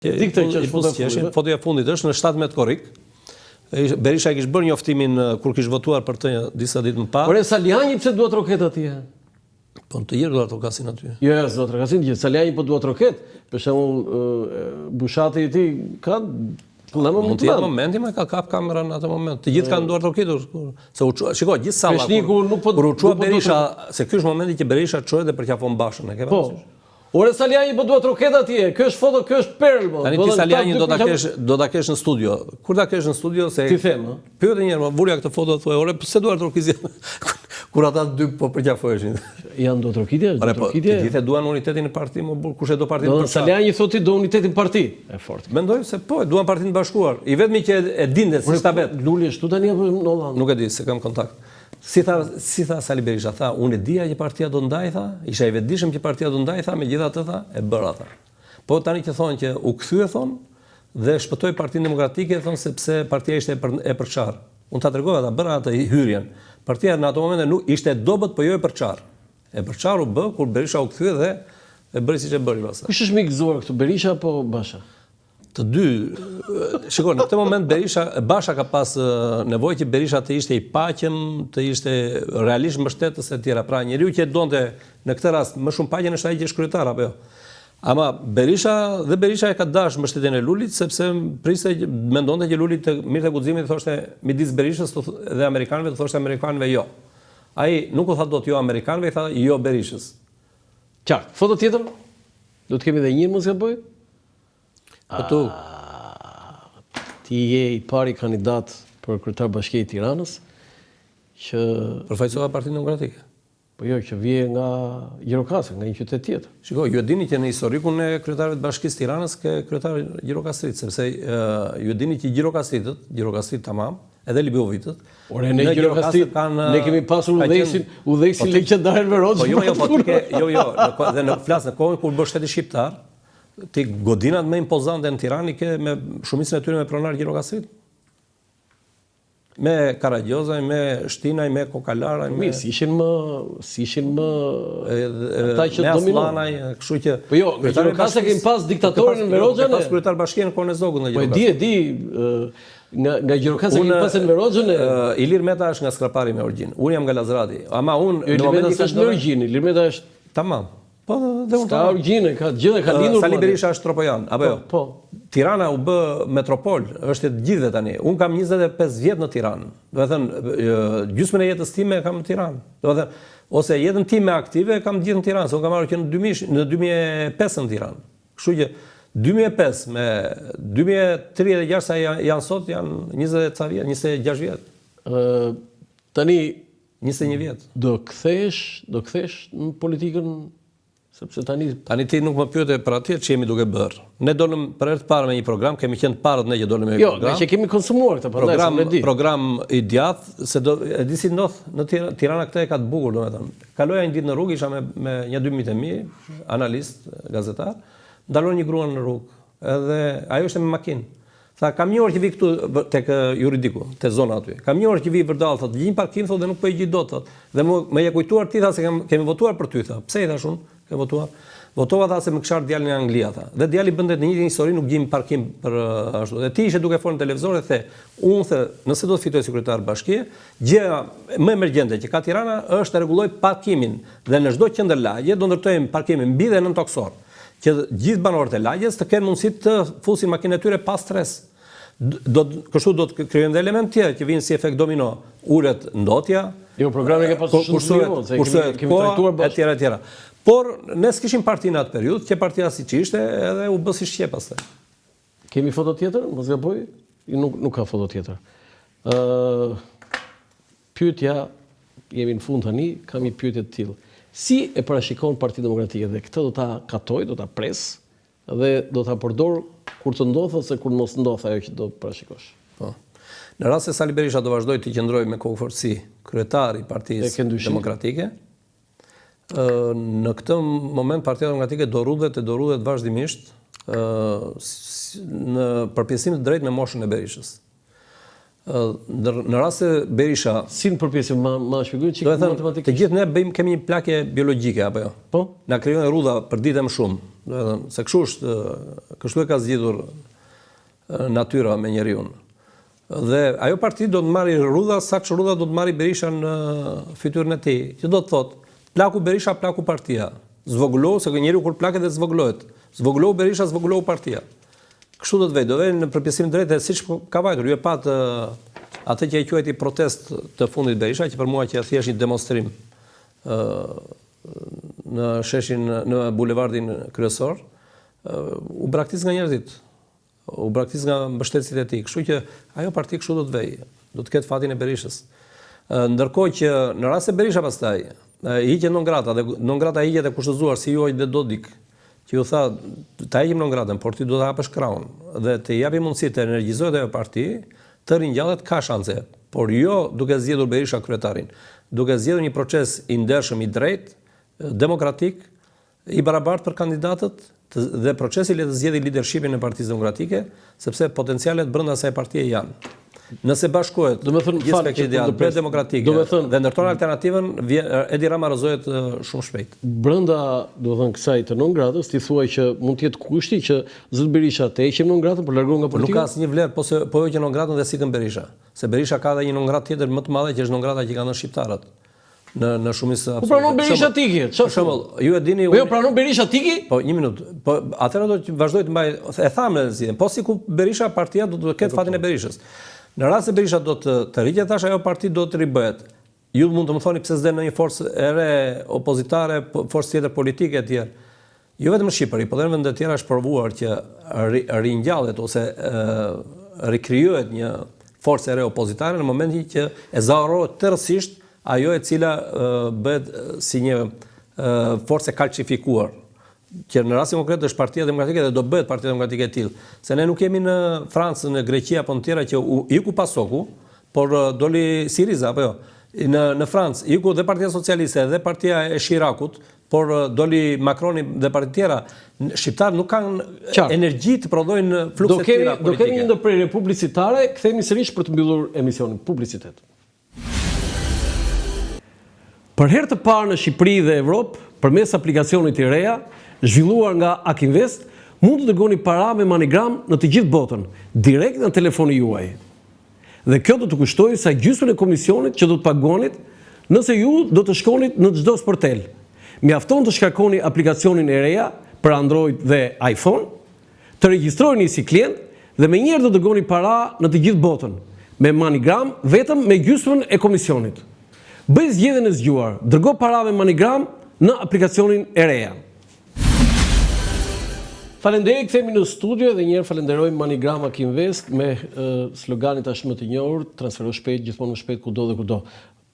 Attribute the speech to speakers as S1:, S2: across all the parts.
S1: Dikte që është
S2: fotoja e fundit është në 17 korrik. Berisha kishte bërë njoftimin kur kishte votuar për të disa ditë më parë.
S1: Por Saliani pse duat roket atje?
S2: Po të tjerë duat rokasin aty.
S1: Jo, zot rokasin, Saliani po duat roket. Për shembull, Bushati i tij ka
S2: mund të jetë momenti më ka kap kamerën në atë moment. Të gjithë kanë duar roketur. Se shikoj, gjithë salla. Kur u çua Berisha, se ky është momenti që Berisha çohet dhe përqafon Bashën, e ke parasysh?
S1: Ore Saliani po duat roket atje. Ky është foto, ky është perl.
S2: Tani ti Saliani do ta kesh në studio. Kur ta kesh në studio se
S1: ti them, ë?
S2: Pyete një herë, vulja këtë foto thuaj, ore pse duart rokizje? Kur ata dy po përqafoheshin.
S1: Janë do trokitje,
S2: do trokitje. Të gjithë duan unitetin e partisë, më burr, kush e do partinë
S1: për Saliani thotë do unitetin parti. E fortë.
S2: Mendoj se po, duan partinë bashkuar. I vetmi që e dinte si ta vet.
S1: Luli ashtu tani apo në Holland?
S2: Nuk e di, se kam kontakt. Si tha Sali Berisha, tha, unë e dija që partia do ndaj, tha, isha i vetëdijshëm që partia do ndaj, tha, megjithatë tha, e bëra, tha. Po tani që thonë që u kthye, thonë, dhe shpëtoi Partinë Demokratike, thonë, sepse partia ishte e përçarë. Unë ta tregova, ta bëra atë hyrjen. Partia në ato momente nuk ishte dobët, po jo e përçarë. E përçarë u bë kur Berisha u kthye dhe e bëri siç e bëri pastaj.
S1: Kush është më i gëzuar këtu, Berisha apo Basha?
S2: Të dy. Shikoj, në këtë moment Basha ka pas nevojë që Berisha të ishte i paqëm, të ishte realisht mbështetës e tjera. Pra njeriu që donte në këtë rast më shumë paqen është ai që është kryetar apo jo. Ama Berisha e ka dashur mbështetjen e Lulit sepse priste mendonte që Luli të mirë të guximit thoshte midis Berishës dhe amerikanëve, thoshte amerikanëve jo. Ai nuk u tha dot jo amerikanëve, i tha jo Berishës.
S1: Qartë. Foto tjetër? Do të kemi edhe një mos gaboj?
S2: Po tu.
S1: Ti je i pari kandidat për kryetar bashkie i Tiranës që
S2: përfaqësova Partinë Demokratike.
S1: Po jo, që vije nga Gjirokastri, nga një qytet tjetër.
S2: Shikoj, ju e dini që në historikun e kryetarëve të Bashkisë Tiranës ka kryetar Gjirokastrit, sepse ju e dini që Gjirokastrit tamam, edhe Libovitët.
S1: Ore në Gjirokastri ne kemi pasur udhëheqsin legjendar Veroç.
S2: Po jo, dhe në flas në kohën kur bë shteti shqiptar, ti godinat më impozante në Tiranë ke me shumicën e tyre me pronar Gjirokastrit. Me Karagjozaj, me Shtinaj, me Kokalaraj, me
S1: ishin më ata që
S2: me
S1: dominojnë.
S2: Aslanaj, kështu që
S1: po jo, në Gjirokastër kemi pas diktatorin Veroxhën.
S2: Pas kryetar bashkie në kohën e Zogut në
S1: Gjirokastër. Po di, nga Gjirokastër kemi pas Veroxhën.
S2: Ilir Meta është nga Skrapari me origjinë. Unë jam nga Lazrati. Ama unë
S1: në momentin që është në origjinë, Ilir Meta është
S2: tamam. Po dhe unë
S1: ka origjinë, ka gjithë ka lindur.
S2: Sali Berisha është tropojan, apo jo?
S1: Po.
S2: Tirana u bë metropol, është e gjithëve tani. Unë kam 25 vjet në Tiranë. Do të thënë, gjysmën e jetës time kam në Tiranë. Do të thënë, ose jetën time aktive kam gjithë në Tiranë, se unë kam marrë që në 2005 në Tiranë. Kështu që 2005 me 2036 sa janë sot janë 26 vjet.
S1: Tani
S2: 21 vjet.
S1: Do kthesh në politikën. Sepse tani
S2: ti nuk më pyete për atje që jemi duke bërë. Ne dolëm për herë të parë me një program, kemi qenë të parët ne që dolëm me një program.
S1: Jo, ne që kemi konsumuar këtë prandaj.
S2: Program i djathtë, se e di si ndodh në Tirana këtë e ka të bukur, domethënë. Kaloja një ditë në rrugë, isha me një 2 mijë mi, analist, gazetar, ndalon një gruan në rrugë, edhe ajo ishte me makinë. Tha, kam një orë që vi këtu tek juridiku, te zona aty. Kam një orë që vi vërdall, thotë, gjin parkim, thotë, dhe nuk po e gjej dot, thotë. Dhe më je kujtuar ti tha se kemi votuar për ty, tha. Pse i thash unë? Ke votuar? Votova tha se më kishar djalin në Anglia, tha. Dhe djali bëndet në një histori nuk gjim parkim për ashtu. Dhe ti ishe duke folur në televizor dhe the, unë the, nëse do të fitoj si kryetar bashkie, gjëja më emergjente që ka Tirana është të rregulloj parkimin dhe në çdo qendër lagje do ndërtojmë parkimin mbi dhe nën toksor, që gjithë banorët e lagjes të kenë mundësi të fusin makinat e tyre pa stres. Kështu do të krijojmë dhe element tjerë që vinë si efekt domino, ulet ndotja.
S1: Jo, programi ka pasur shumë se kemi trajtuar bashkë
S2: etj. Por ne s'kishim partinë atë periudhë, që partia siç ishte, edhe u bë si shqe pastaj.
S1: Kemi foto tjetër? Mos gaboj? Nuk ka foto tjetër. Pyetja, jemi në fund tani, kam një pyetje të tillë. Si e parashikon Partia Demokratike dhe këtë do ta katoj, do ta pres dhe do ta përdor kur të ndodh ose kur mos ndodh ajo që do parashikosh?
S2: Po. Në rast se Sali Berisha do vazhdoj të qëndrojë me kokë fortësi kryetari i Partisë Demokratike, në këtë moment Partia Demokratike do rrudhet vazhdimisht në përpjesim të drejtë me moshën e Berishës. Në rast se Berisha
S1: si në përpjesim ma shpjegoj çik
S2: matematikisht. Të gjithë ne kemi një plakje biologjike apo jo?
S1: Po.
S2: Na krijojnë rrudha për ditë më shumë. se kështu e ka zgjidhur natyra me njeriu. Dhe ajo parti do të marrë rrudha, saç rrudha do të marrë Berisha në fytyrën e tij. Që do të thotë, plaku Berisha, plaku partia. Zvogëlohu, se njeriu kur plaket dhe zvogëlohet. Zvogëlohu Berisha, zvogëlohu partia. Kështu do të vej, do vej në përpjesim drejtë, siç ka vajtur. Ju e pat atë që e quajti protest të fundit Berisha, që për mua që thjesht një demonstrim në sheshin, në bulevardin kryesor, u braktis nga njerëzit. U braktis nga mbështetësit e tij. Kështu që ajo parti kështu do të vejë, do të ketë fatin e Berishës. Ndërkohë që në rast se Berisha pastaj hiqet non grata dhe non grata hiqet e kushtëzuar si Joaj dhe Dodik, që ju tha ta heqim non gratën, por ti do ta hapësh krahun dhe të japi mundësi të energjizohet ajo parti, të ringjallet ka shanse, por jo duke zgjedhur Berisha kryetarin, duke zgjedhur një proces i ndershëm, i drejtë, demokratik, i barabartë për kandidatët, dhe procesi le të zgjedhë leadershipin e Partisë Demokratike, sepse potencialet brenda asaj partie janë. Nëse bashkohet gjithë këto ideale demokratike dhe ndërton alternativën, Edi Rama rrezohet shumë shpejt.
S1: Brenda, do të thënë, kësaj të non gratës, ti thuaj që mund të jetë kushti që zot Berisha të heqim non gratën për larguar nga politika.
S2: Nuk ka asnjë vlerë po heqë non gratën dhe sikën Berisha, se Berisha ka edhe një non gratë tjetër më të madhe që është non grata që kanë shqiptarët. Në shumicë absolute.
S1: Po pranon Berisha tiki.
S2: Për shembull, ju e dini.
S1: Po jo pranon Berisha tiki?
S2: Po një minutë. Po atëherë do të vazhdoj të mbaj, e thamë në zgjidhjen. Po sikur Berisha partia do të ketë fatin e Berishës. Në rast se Berisha do të rriqet tash, ajo parti do të ribëhet. Ju mund të më thoni pse s'den në një forcë e re opozitare, forcë tjetër politike e tjerë. Jo vetëm në Shqipëri, por edhe në vende të tjera është provuar që ringjallet ose rikrijohet një forcë e re opozitare në momentin që e zarohet tërësisht ajo e cila bëhet si një forcë kalcifikuar, që në rastin konkret është Partia Demokratike dhe do bëhet Partia Demokratike e tillë. Se ne nuk jemi në Francë, në Greqi apo në tjera që iku Pasoku, por doli Siriza apo jo. Në Francë iku dhe Partia Socialiste dhe Partia e Shirakut, por doli Macroni dhe parti tjera. Shqiptarët nuk kanë energji të prodhojnë flukse të tjera politike.
S1: Do kemi një ndërprerje publicitare, kthehemi sërish për të mbyllur emisionin. Publicitet. Për herë të parë në Shqipëri dhe Evropë, përmes aplikacionit i reja, zhvilluar nga Akinvest, mund të dërgoni para me MoneyGram në të gjithë botën, direkt në telefonin juaj. Dhe kjo do të kushtojë sa gjysmën e komisionit që do të paguanit nëse ju do të shkonit në çdo sportel. Mjafton të shkarkoni aplikacionin e reja për Android dhe iPhone, të regjistrojeni si klient dhe menjëherë do të dërgoni para në të gjithë botën, me MoneyGram vetëm me gjysmën e komisionit. Bëj zgjedhjen e zgjuar, dërgo para me MoneyGram në aplikacionin e reja. Faleminderit, kthehemi në studio dhe njëherë falenderoj MoneyGram Akinvest me sloganin tashmë të njohur, transfero shpejt, gjithmonë më shpejt kudo dhe kudo.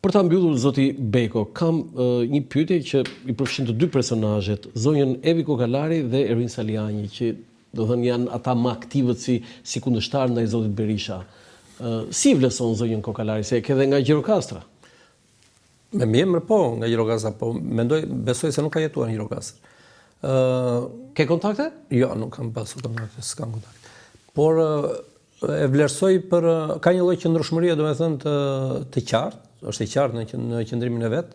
S1: Për ta mbyllur zoti Beko, kam një pyetje që i përfshin të dy personazhet, zonjën Evi Kokalari dhe Ervin Saliani, që do thënë janë ata më aktivët si kundërshtar ndaj zotit Berisha. Si vleson zonjën Kokalari, se e ke dhe nga Gjirokastra?
S2: Me mjemër po, nga Gjirokastra, po besoj se nuk ka jetuar në Gjirokastër.
S1: Ke kontakte?
S2: Jo, nuk kam pasur kontakte, s'kam kontakte. Por e vlerësoj për ka një lloj qëndrueshmërie, domethënë të qartë, është e qartë në qëndrimin e vet,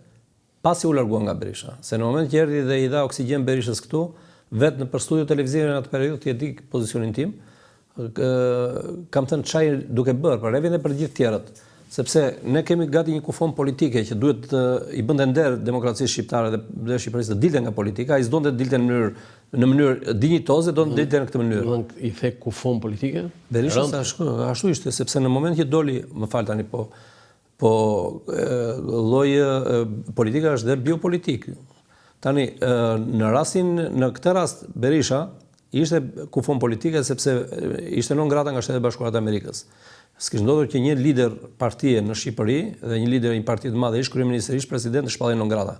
S2: pasi u largua nga Berisha. Se në moment që erdhi dhe i dha oksigjen Berishës këtu, vetë në për studio televizive në atë periudhë ti e di pozicionin tim, kam thënë çaj duke bërë për Evin dhe për gjithë tjerët. Sepse ne kemi gati një kufon politike që duhet i bënte nder demokracisë shqiptare dhe Shqipërisë të dilte nga politika, ai s'donte të dilte në mënyrë dinjitoze, do të dilte në këtë mënyrë.
S1: I the kufon politike?
S2: Berisha ashtu ishte, sepse në moment që doli, më fal tani, po lloji politika është dhe biopolitik. Tani në këtë rast Berisha ishte kufon politike sepse ishte non grata nga Shtetet e Bashkuara të Amerikës. S'kishte ndodhur që një lider partie në Shqipëri dhe një lider i një partie të madhe, ish kryeminist, ish president, shpallej non grata.